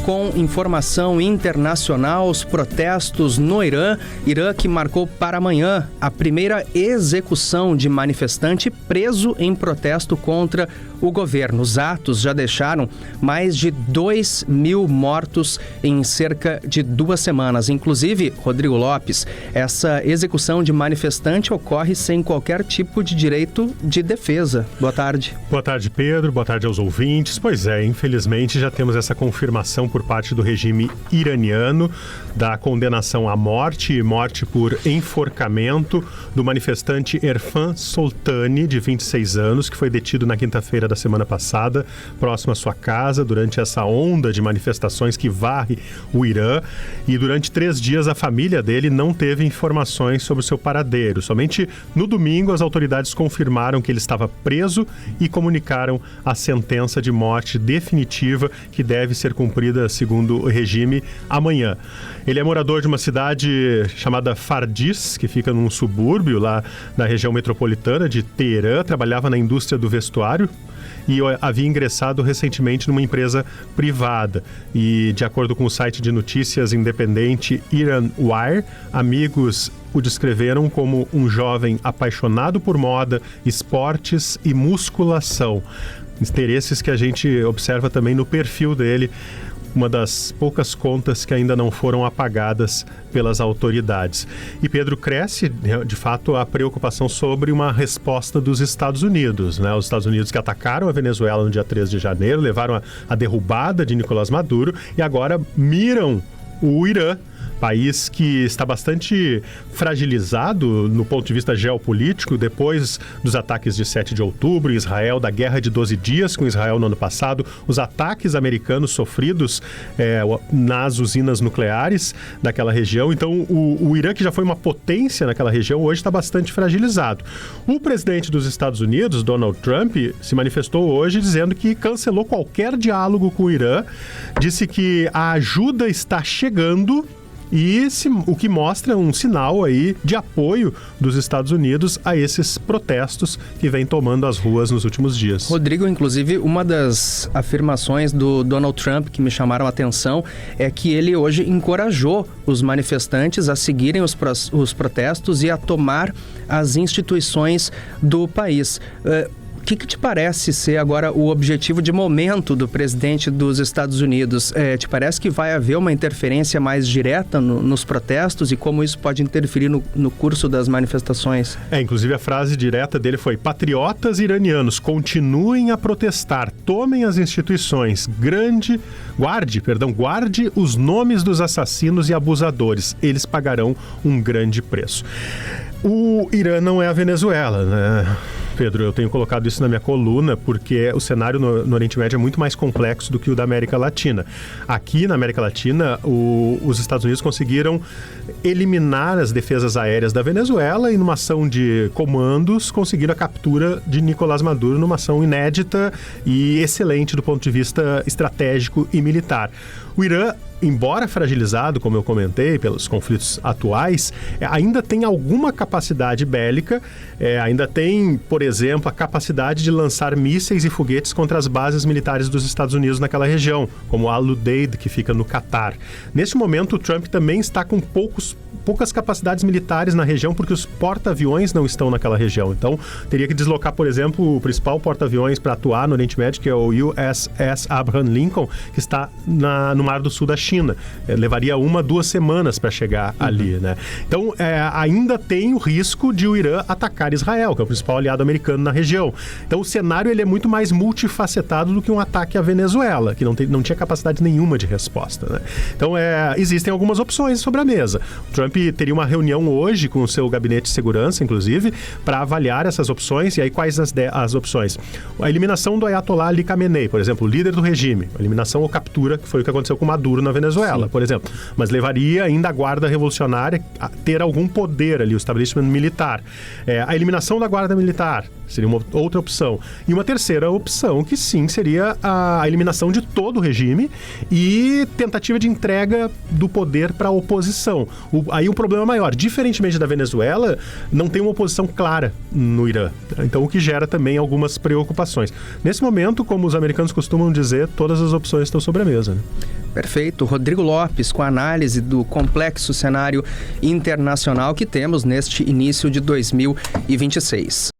com informação internacional, os protestos no Irã que marcou para amanhã a primeira execução de manifestante preso em protesto contra o governo. Os atos já deixaram mais de 2.000 mortos em cerca de 2 semanas. Inclusive, Rodrigo Lopes, essa execução de manifestante ocorre sem qualquer tipo de direito de defesa. Boa tarde. Boa tarde, Pedro. Boa tarde aos ouvintes. Pois é, infelizmente já temos essa confirmação por parte do regime iraniano da condenação à morte e morte por enforcamento do manifestante Erfan Soltani, de 26 anos, que foi detido na quinta-feira da semana passada, próximo à sua casa, durante essa onda de manifestações que varre o Irã. E durante 3 dias a família dele não teve informações sobre o seu paradeiro. Somente no domingo as autoridades confirmaram que ele estava preso e comunicaram a sentença de morte definitiva que deve ser cumprida, segundo o regime, amanhã. Ele é morador de uma cidade chamada Fardis, que fica num subúrbio lá na região metropolitana de Teherã, trabalhava na indústria do vestuário e havia ingressado recentemente numa empresa privada. E, de acordo com o site de notícias independente Iran Wire, amigos o descreveram como um jovem apaixonado por moda, esportes e musculação. Interesses que a gente observa também no perfil dele, uma das poucas contas que ainda não foram apagadas pelas autoridades. E, Pedro, cresce, de fato, a preocupação sobre uma resposta dos Estados Unidos, né? Os Estados Unidos que atacaram a Venezuela no dia 3 de janeiro, levaram a derrubada de Nicolás Maduro e agora miram o Irã, país que está bastante fragilizado no ponto de vista geopolítico depois dos ataques de 7 de outubro em Israel, da guerra de 12 dias com Israel no ano passado, os ataques americanos sofridos nas usinas nucleares daquela região. Então, o Irã, que já foi uma potência naquela região, hoje está bastante fragilizado. O presidente dos Estados Unidos, Donald Trump, se manifestou hoje dizendo que cancelou qualquer diálogo com o Irã, disse que a ajuda está chegando e o que mostra um sinal aí de apoio dos Estados Unidos a esses protestos que vêm tomando as ruas nos últimos dias. Rodrigo, inclusive, uma das afirmações do Donald Trump que me chamaram a atenção é que ele hoje encorajou os manifestantes a seguirem os protestos e a tomar as instituições do país. O que te parece ser agora o objetivo de momento do presidente dos Estados Unidos? Te parece que vai haver uma interferência mais direta nos protestos e como isso pode interferir no curso das manifestações? Inclusive a frase direta dele foi: patriotas iranianos, continuem a protestar, tomem as instituições, guarde os nomes dos assassinos e abusadores, eles pagarão um grande preço. O Irã não é a Venezuela, né, Pedro? Eu tenho colocado isso na minha coluna porque o cenário no Oriente Médio é muito mais complexo do que o da América Latina. Aqui na América Latina, os Estados Unidos conseguiram eliminar as defesas aéreas da Venezuela e numa ação de comandos conseguiram a captura de Nicolás Maduro numa ação inédita e excelente do ponto de vista estratégico e militar. O Irã, embora fragilizado, como eu comentei, pelos conflitos atuais, ainda tem alguma capacidade bélica, ainda tem, por exemplo, a capacidade de lançar mísseis e foguetes contra as bases militares dos Estados Unidos naquela região, como Al-Udeid, que fica no Catar. Neste momento, o Trump também está com poucas capacidades militares na região, porque os porta-aviões não estão naquela região. Então, teria que deslocar, por exemplo, o principal porta-aviões para atuar no Oriente Médio, que é o USS Abraham Lincoln, que está no Mar do Sul da China. Levaria 1-2 semanas para chegar ali, né? Então, ainda tem o risco de o Irã atacar Israel, que é o principal aliado americano na região. Então, o cenário ele é muito mais multifacetado do que um ataque à Venezuela, que não tinha capacidade nenhuma de resposta, né? Então, existem algumas opções sobre a mesa. O Trump teria uma reunião hoje com o seu gabinete de segurança, inclusive, para avaliar essas opções. E aí, quais as opções? A eliminação do Ayatollah Ali Khamenei, por exemplo, o líder do regime. A eliminação ou captura, que foi o que aconteceu com Maduro na Venezuela, por exemplo. Mas levaria ainda a Guarda Revolucionária a ter algum poder ali, o establishment militar. A eliminação da Guarda Militar, Seria uma outra opção. E uma terceira opção, que sim, seria a eliminação de todo o regime e tentativa de entrega do poder para a oposição. Aí o problema maior, diferentemente da Venezuela, não tem uma oposição clara no Irã. Então, o que gera também algumas preocupações. Nesse momento, como os americanos costumam dizer, todas as opções estão sobre a mesa, né? Perfeito. Rodrigo Lopes, com a análise do complexo cenário internacional que temos neste início de 2026.